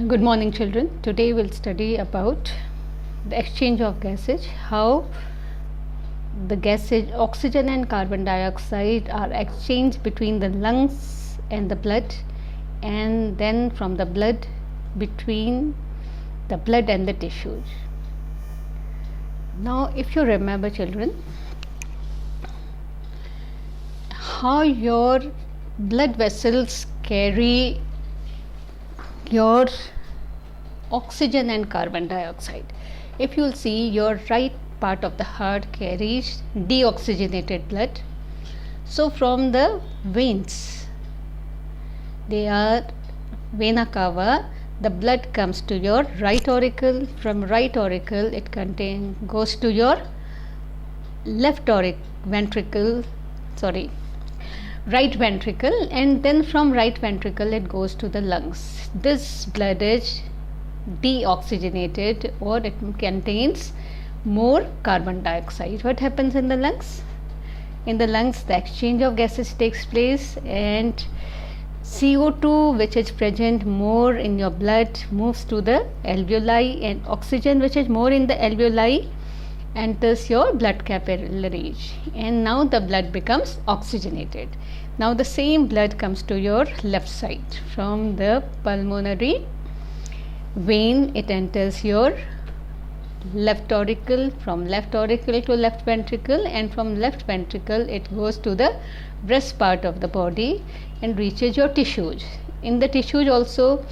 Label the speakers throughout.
Speaker 1: Good morning, children. Today we'll study about the exchange of gases, how the gases oxygen and carbon dioxide are exchanged between the lungs and the blood, and then from the blood between the blood and the tissues. Now, if you remember, children, how your blood vessels carry your oxygen and carbon dioxide. If you will see, your right part of the heart carries deoxygenated blood. So from the veins, they are vena cava, the blood comes to your right auricle. From right auricle it goes to your right ventricle, and then from right ventricle it goes to the lungs. This blood is deoxygenated, or it contains more carbon dioxide. What happens in the lungs? In the lungs, the exchange of gases takes place, and CO2, which is present more in your blood, moves to the alveoli, and oxygen, which is more in the alveoli, enters your blood capillaries, and now the blood becomes oxygenated. Now the same blood comes to your left side. From the pulmonary vein it enters your left auricle, from left auricle to left ventricle, and from left ventricle it goes to the breast part of the body and reaches your tissues. In the tissues also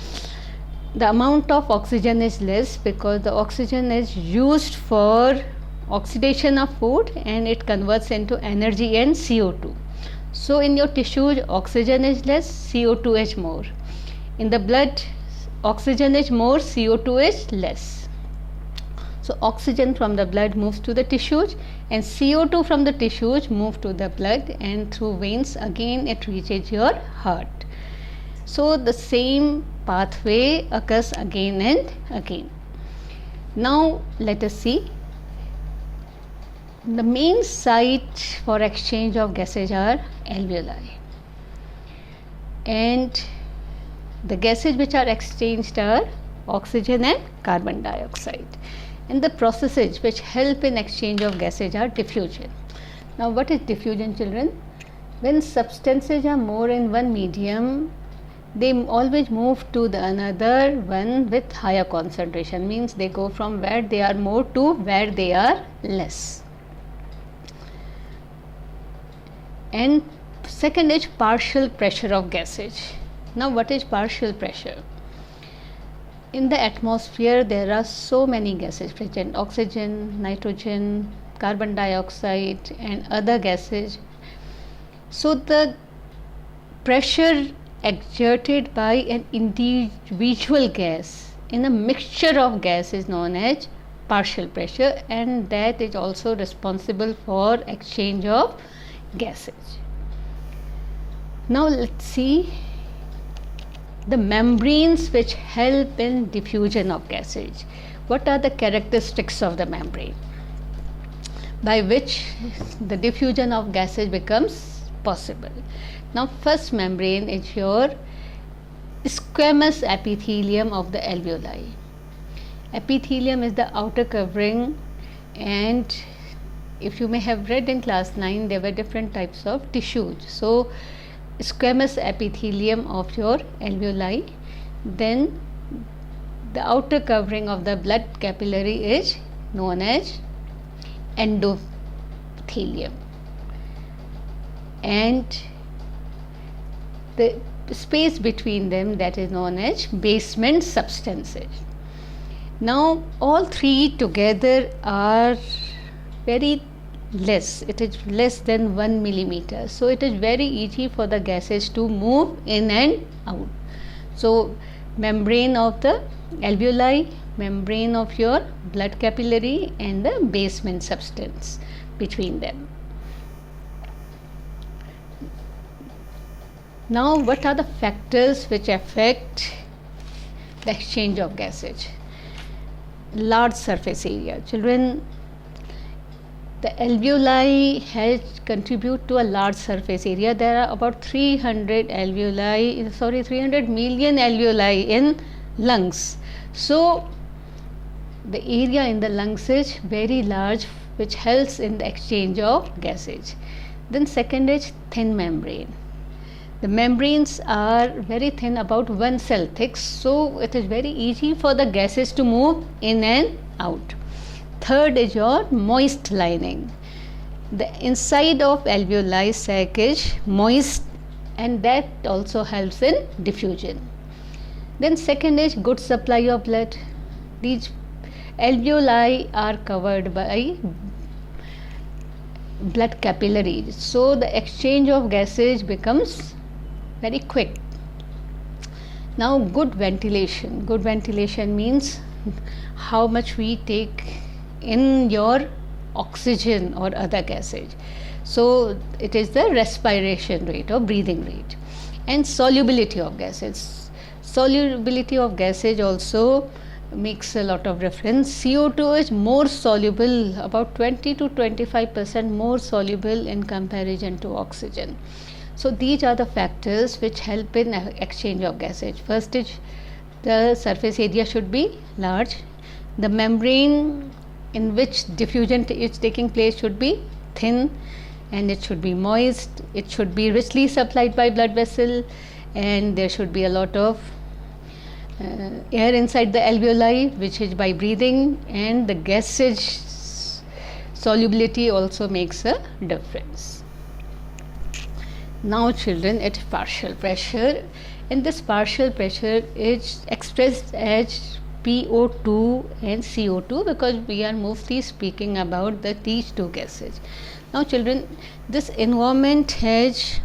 Speaker 1: the amount of oxygen is less, because the oxygen is used for oxidation of food and it converts into energy and CO2. So in your tissues oxygen is less, CO2 is more. In the blood oxygen is more, CO2 is less. So oxygen from the blood moves to the tissues, and CO2 from the tissues move to the blood, and through veins again it reaches your heart. So the same pathway occurs again and again. Now let us see. The main site for exchange of gases are alveoli, and the gases which are exchanged are oxygen and carbon dioxide, and the processes which help in exchange of gases are diffusion. Now what is diffusion, children? When substances are more in one medium, they always move to the another one with higher concentration, means they go from where they are more to where they are less. And second is partial pressure of gases. Now what is partial pressure? In the atmosphere there are so many gases present: oxygen, nitrogen, carbon dioxide and other gases. So the pressure exerted by an individual gas in a mixture of gas is known as partial pressure, and that is also responsible for exchange of gases. Now let's see the membranes which help in diffusion of gases. What are the characteristics of the membrane by which the diffusion of gases becomes possible? Now first membrane is your squamous epithelium of the alveoli. Epithelium is the outer covering, and if you may have read in class 9, there were different types of tissues. So squamous epithelium of your alveoli, then the outer covering of the blood capillary is known as endothelium, and the space between them, that is known as basement substances. Now all three together are very less, it is less than 1 millimeter, so it is very easy for the gases to move in and out. So membrane of the alveoli, membrane of your blood capillary, and the basement substance between them. Now what are the factors which affect the exchange of gases? Large surface area. Children, the alveoli contribute to a large surface area. There are about 300 million alveoli in lungs. So the area in the lungs is very large, which helps in the exchange of gases. Then second is thin membrane. The membranes are very thin, about 1 cell thick, so it is very easy for the gases to move in and out. Third is your moist lining. The inside of alveoli sac is moist, and that also helps in diffusion. Then second is good supply of blood. These alveoli are covered by blood capillaries, so the exchange of gases becomes very quick. Now good ventilation means how much we take in your oxygen or other gases. So it is the respiration rate or breathing rate. And solubility of gases also makes a lot of difference. CO2 is more soluble, about 20 to 25% more soluble in comparison to oxygen. So these are the factors which help in exchange of gases. First is the surface area should be large. The membrane in which diffusion is taking place should be thin, and it should be moist. It should be richly supplied by blood vessel, and there should be a lot of air inside the alveoli, which is by breathing, and the gases solubility also makes a difference. Now children, at partial pressure, and this partial pressure is expressed as PO2 and CO2 because we are mostly speaking about these two gases. Now children, this environment has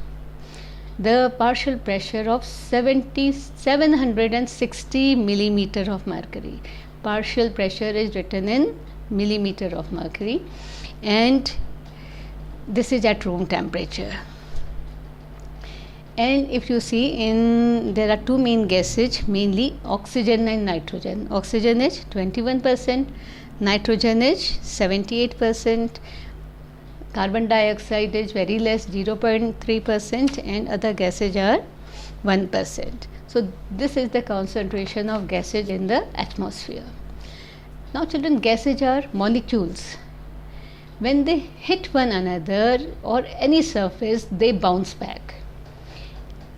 Speaker 1: the partial pressure of 760 millimeter of mercury. Partial pressure is written in millimeter of mercury, and this is at room temperature. And if you see, there are two main gases, mainly oxygen and nitrogen. Oxygen is 21%, nitrogen is 78%, carbon dioxide is very less, 0.3%, and other gases are 1%. So this is the concentration of gases in the atmosphere. Now children, gases are molecules. When they hit one another or any surface, they bounce back.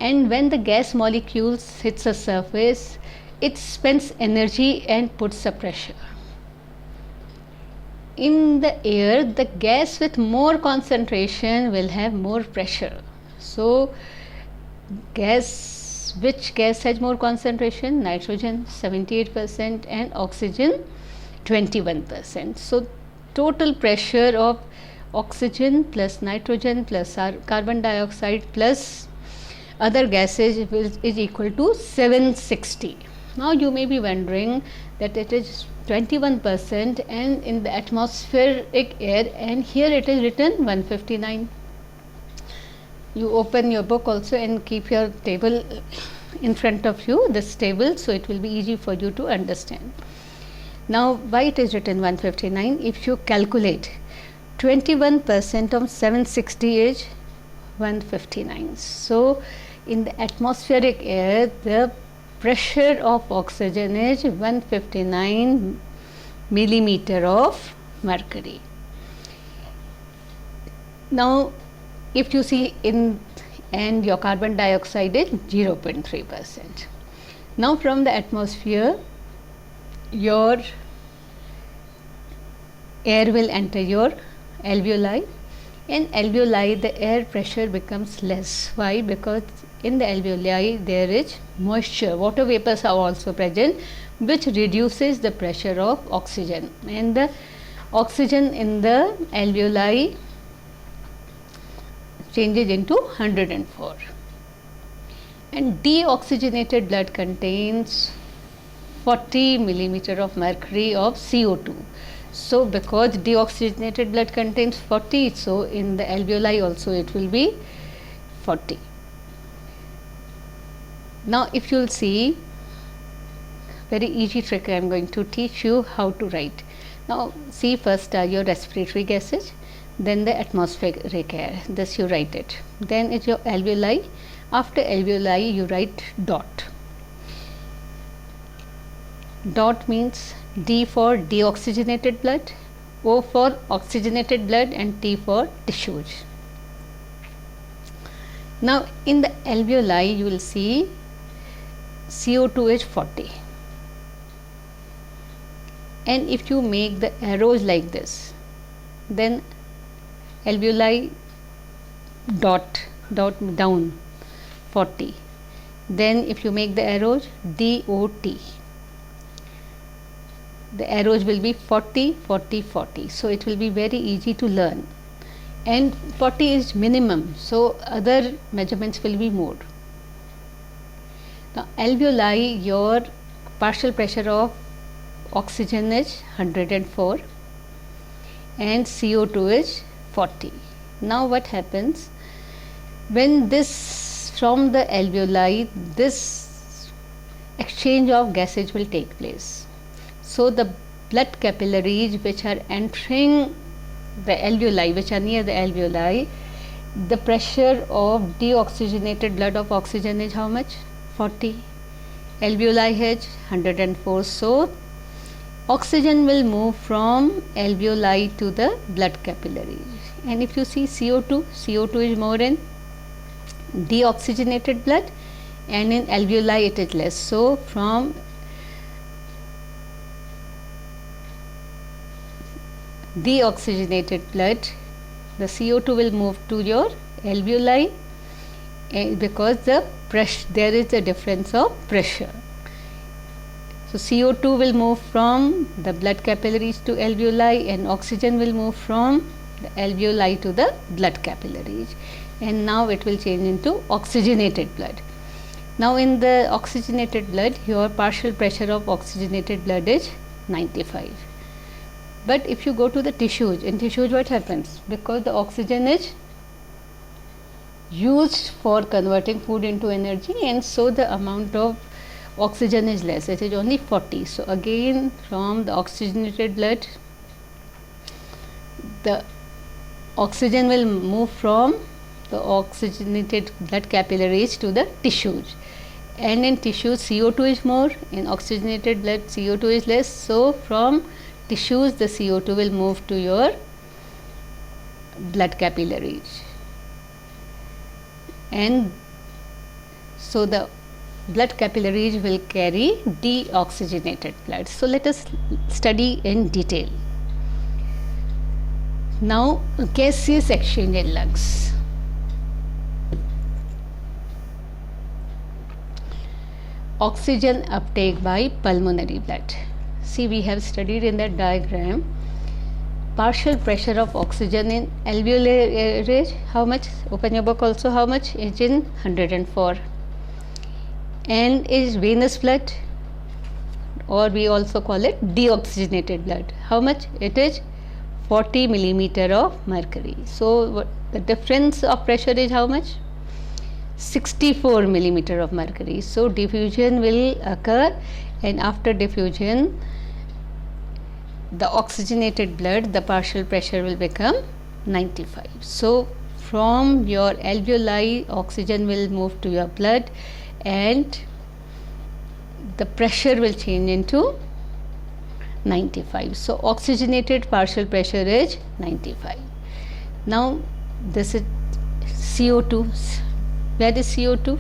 Speaker 1: And when the gas molecules hits a surface, it spends energy and puts a pressure. In the air, the gas with more concentration will have more pressure. So which gas has more concentration? Nitrogen 78% and oxygen 21%. So total pressure of oxygen plus nitrogen plus carbon dioxide plus other gases is equal to 760. Now you may be wondering that it is 21% and in the atmospheric air, and here it is written 159. You open your book also and keep your table in front of you, this table, so it will be easy for you to understand. Now why it is written 159? If you calculate 21% of 760 is 159. So in the atmospheric air, the pressure of oxygen is 159 millimeter of mercury. Now if you see and your carbon dioxide is 0.3%. Now from the atmosphere, your air will enter your alveoli. In alveoli, the air pressure becomes less. Why? Because in the alveoli there is moisture, water vapors are also present, which reduces the pressure of oxygen, and the oxygen in the alveoli changes into 104. And deoxygenated blood contains 40 millimeter of mercury of CO2. So because deoxygenated blood contains 40, so in the alveoli also it will be 40. Now if you will see, very easy trick I am going to teach you how to write. Now see, first are your respiratory gases, then the atmospheric air, this you write it. Then it's your alveoli. After alveoli you write dot. Dot means D for deoxygenated blood, O for oxygenated blood, and T for tissues. Now in the alveoli you will see CO2 is 40, and if you make the arrows like this, then alveoli dot down 40, then if you make the arrows DOT, the arrows will be 40 40 40, so it will be very easy to learn, and 40 is minimum, so other measurements will be more. Now alveoli, your partial pressure of oxygen is 104 and CO2 is 40. Now what happens when this, from the alveoli, this exchange of gases will take place. So the blood capillaries which are entering the alveoli, which are near the alveoli, the pressure of deoxygenated blood of oxygen is how much? 40. Alveoli has 104. So oxygen will move from alveoli to the blood capillaries. And if you see CO2 is more in deoxygenated blood, and in alveoli it is less. So from deoxygenated blood, the CO2 will move to your alveoli, because the pressure, there is a difference of pressure. So CO2 will move from the blood capillaries to alveoli, and oxygen will move from the alveoli to the blood capillaries, and now it will change into oxygenated blood. Now in the oxygenated blood, your partial pressure of oxygenated blood is 95. But if you go to the tissues, in tissues what happens? Because the oxygen is used for converting food into energy, and so the amount of oxygen is less, it is only 40. So again from the oxygenated blood, the oxygen will move from the oxygenated blood capillaries to the tissues, and in tissues CO2 is more, in oxygenated blood CO2 is less. So from tissues the CO2 will move to your blood capillaries, and so the blood capillaries will carry deoxygenated blood. So let us study in detail. Now gaseous exchange in lungs. Oxygen uptake by pulmonary blood. See, we have studied in that diagram partial pressure of oxygen in alveolar is how much? Open your book also. How much? Is in 104. And is venous blood, or we also call it deoxygenated blood, how much? It is 40 millimeter of mercury. So the difference of pressure is how much? 64 millimeter of mercury. So diffusion will occur, and after diffusion the oxygenated blood, the partial pressure will become 95. So from your alveoli, oxygen will move to your blood, and the pressure will change into 95. So oxygenated partial pressure is 95. Now this is CO2. Where is CO2?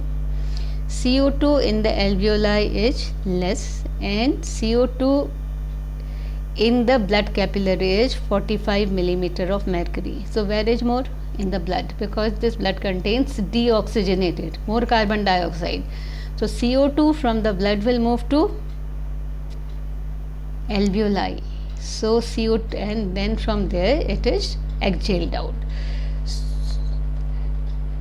Speaker 1: CO2 in the alveoli is less, and CO2 in the blood capillary is 45 millimeter of mercury. So where is more? In the blood, because this blood contains deoxygenated, more carbon dioxide. So CO2 from the blood will move to alveoli. So CO2, and then from there it is exhaled out.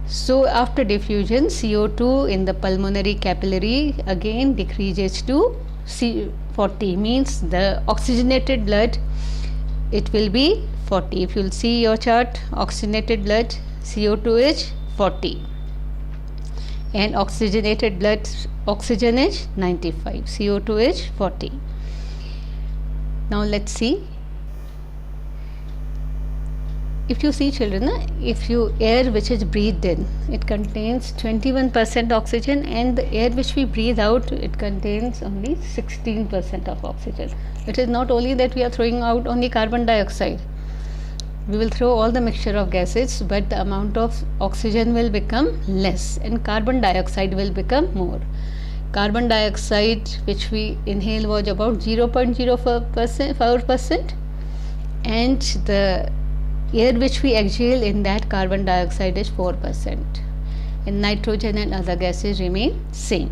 Speaker 1: So after diffusion, CO2 in the pulmonary capillary again decreases to 40, means the oxygenated blood, it will be 40. If you will see your chart, oxygenated blood CO2 is 40, and oxygenated blood oxygen is 95, CO2 is 40. Now let's see. if you see children, if you air which is breathed in, it contains 21% oxygen, and the air which we breathe out, it contains only 16% of oxygen. It is not only that we are throwing out only carbon dioxide, we will throw all the mixture of gases, but the amount of oxygen will become less and carbon dioxide will become more. Carbon dioxide which we inhale was about 0.04%, and the air which we exhale, in that carbon dioxide is 4%, and nitrogen and other gases remain same.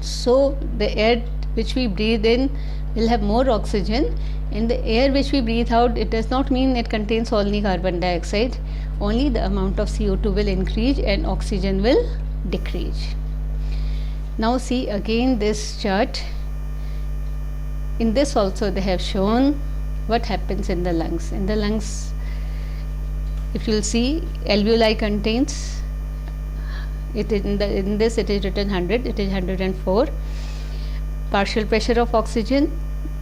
Speaker 1: So the air which we breathe in will have more oxygen, and the air which we breathe out, it does not mean it contains only carbon dioxide, only the amount of CO2 will increase and oxygen will decrease. Now see again this chart. In this also they have shown what happens in the lungs. In the lungs, if you will see, alveoli contains, it is in this it is written 100, it is 104 partial pressure of oxygen,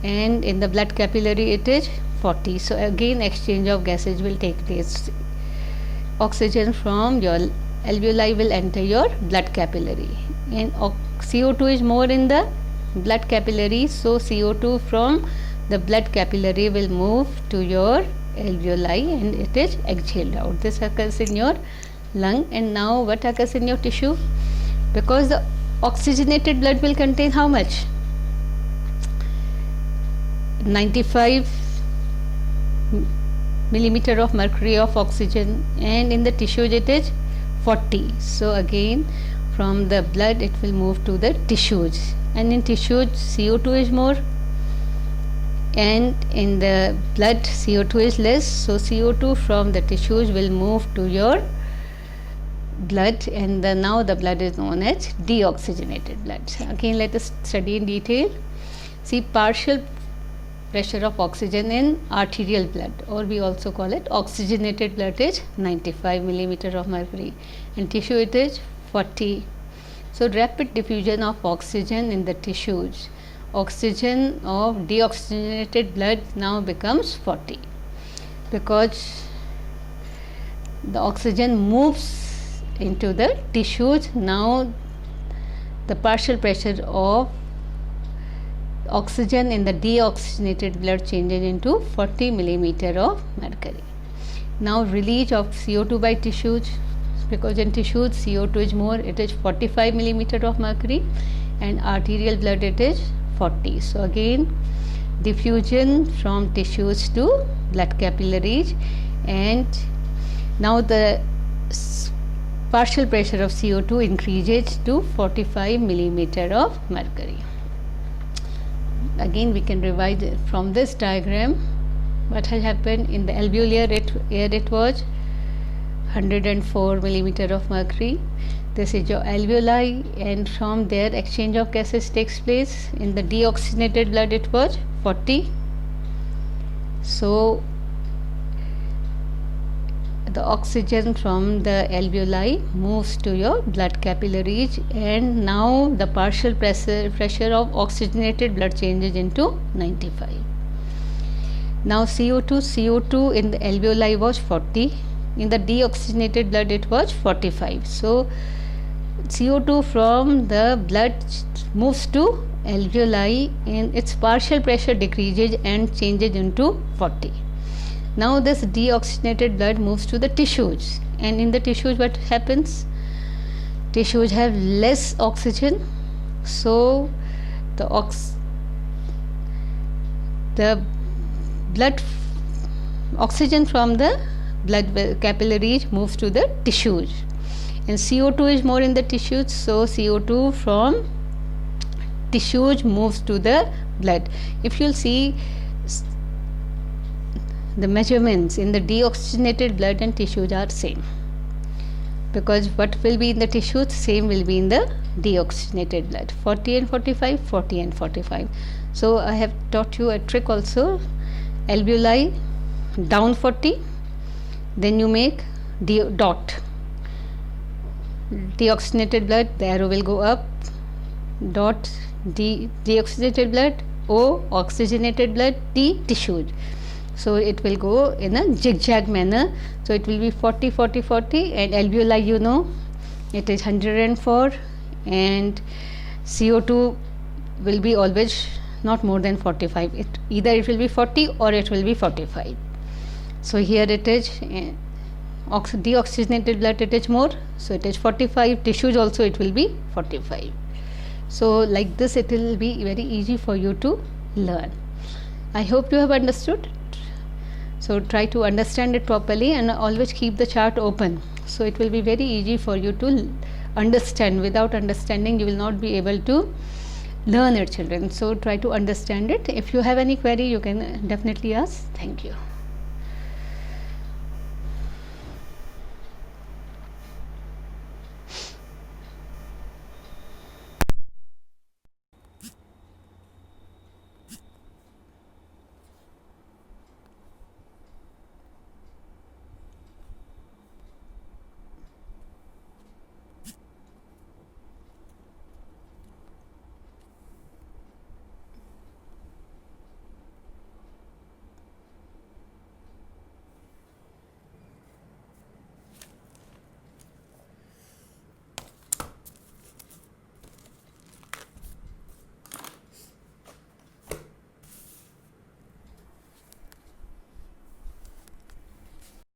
Speaker 1: and in the blood capillary it is 40. So again exchange of gases will take place. Oxygen from your alveoli will enter your blood capillary, and CO2 is more in the blood capillary, so CO2 from the blood capillary will move to your alveoli and it is exhaled out. This occurs in your lung. And now what occurs in your tissue? Because the oxygenated blood will contain how much? 95 millimeter of mercury of oxygen, and in the tissues it is 40. So again from the blood it will move to the tissues, and in tissues CO2 is more, and in the blood CO2 is less, so CO2 from the tissues will move to your blood, and now the blood is known as deoxygenated blood. Again let us study in detail. See, partial pressure of oxygen in arterial blood, or we also call it oxygenated blood, is 95 millimeter of mercury, and tissue it is 40. So rapid diffusion of oxygen in the tissues, oxygen of deoxygenated blood now becomes 40, because the oxygen moves into the tissues. Now the partial pressure of oxygen in the deoxygenated blood changes into 40 millimeter of mercury. Now release of CO2 by tissues, because in tissues CO2 is more, it is 45 millimeter of mercury, and arterial blood it is 40. So again diffusion from tissues to blood capillaries, and now the partial pressure of CO2 increases to 45 millimeter of mercury. Again we can revise it from this diagram. What has happened in the alveolar air, it was 104 millimeter of mercury. This is your alveoli, and from there exchange of gases takes place. In the deoxygenated blood it was 40. So the oxygen from the alveoli moves to your blood capillaries, and now the partial pressure of oxygenated blood changes into 95. Now CO2 in the alveoli was 40, in the deoxygenated blood it was 45. So CO2 from the blood moves to alveoli, and its partial pressure decreases and changes into 40. Now this deoxygenated blood moves to the tissues, and in the tissues what happens? Tissues have less oxygen, so the blood oxygen from the blood capillaries moves to the tissues, and CO2 is more in the tissues, so CO2 from tissues moves to the blood. If you'll see the measurements in the deoxygenated blood and tissues are same, because what will be in the tissues same will be in the deoxygenated blood, 40 and 45, 40 and 45. So I have taught you a trick also. Alveoli down 40, then you make dot, deoxygenated blood, the arrow will go up, dot deoxygenated blood, O oxygenated blood, T tissues. So it will go in a zigzag manner. So it will be 40, 40, 40, and alveoli, you know, it is 104, and CO2 will be always not more than 45. Either it will be 40 or it will be 45. So here it is, deoxygenated blood, it is more, so it is 45. Tissues also it will be 45. So like this it will be very easy for you to learn. I hope you have understood. So try to understand it properly and always keep the chart open. So it will be very easy for you to understand. Without understanding you will not be able to learn it, children. So try to understand it. If you have any query you can definitely ask. Thank you.